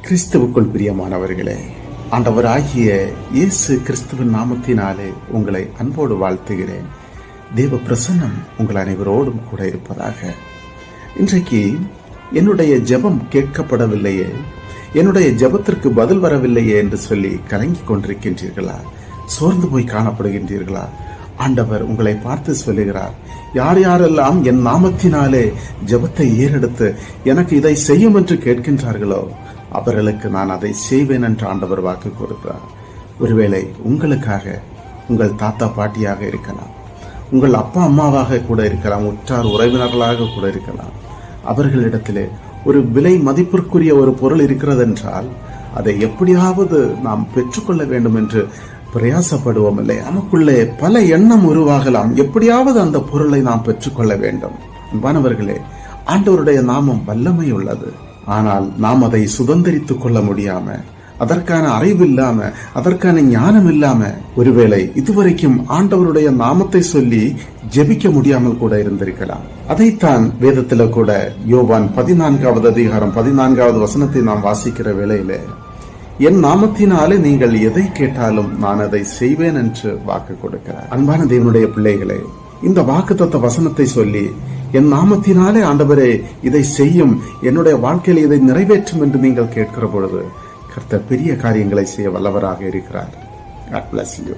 கிறிஸ்துவுக்குள் பிரியமானவர்களே, ஆண்டவராகிய இயேசு கிறிஸ்துவின் நாமத்தினாலே உங்களை அன்போடு வாழ்த்துகிறேன். தேவ பிரசன்னம் உங்கள் அனைவரோடும் கூட இருப்பதாக. இன்றைக்கு என்னுடைய ஜெபம் கேட்கப்படவில்லையே, என்னுடைய ஜெபத்திற்கு பதில் வரவில்லையே என்று சொல்லி கலங்கிக் கொண்டிருக்கின்றீர்களா? சோர்ந்து போய் காணப்படுகின்றீர்களா? ஆண்டவர் உங்களை பார்த்து சொல்லுகிறார், யார் யாரெல்லாம் என் நாமத்தினாலே ஜெபத்தை ஏறெடுத்து எனக்கு இதை செய்யும் என்று கேட்கின்றார்களோ அவர்களுக்கு நான் அதை செய்வேன் என்று ஆண்டவர் வாக்கு கொடுத்தார். ஒருவேளை உங்களுக்காக உங்கள் தாத்தா பாட்டியாக இருக்கலாம், உங்கள் அப்பா அம்மாவாக கூட இருக்கலாம், உற்றார் உறவினர்களாக கூட இருக்கலாம். அவர்களிடத்திலே ஒரு விலை மதிப்பிற்குரிய ஒரு பொருள் இருக்கிறது என்றால் அதை எப்படியாவது நாம் பெற்றுக்கொள்ள வேண்டும் என்று பிரயாசப்படுவோம் இல்லை? நமக்குள்ளே பல எண்ணம் உருவாகலாம், எப்படியாவது அந்த பொருளை நாம் பெற்றுக்கொள்ள வேண்டும். அன்பானவர்களே, ஆண்டவருடைய நாமம் வல்லமை உள்ளது. ஆனால் நாம் அதை சுதந்திரித்துக் கொள்ள முடியாம, அதற்கான அறிவு இல்லாம, அதற்கான ஞானம் இல்லாம, ஒருவேளை இதுவரைக்கும் ஆண்டவருடைய நாமத்தை சொல்லி ஜெபிக்க முடியாமல் கூட இருந்திருக்கலாம். அதைத்தான் வேதத்தில கூட யோவான் 14வது அதிகாரம் 14வது வசனத்தை நாம் வாசிக்கிற வேளையில, என் நாமத்தினாலே நீங்கள் எதை கேட்டாலும் நான் அதை செய்வேன் என்று வாக்கு கொடுக்கிறார். அன்பான தேவனுடைய பிள்ளைகளே, இந்த வாக்குத்தத்த வசனத்தை சொல்லி என் நாமத்தினாலே ஆண்டவரே இதை செய்யும், என்னுடைய வாழ்க்கையில் இதை நிறைவேற்றும் என்று நீங்கள் கேட்கிற பொழுது கர்த்தர் பெரிய காரியங்களை செய்ய வல்லவராக இருக்கிறார். God bless you.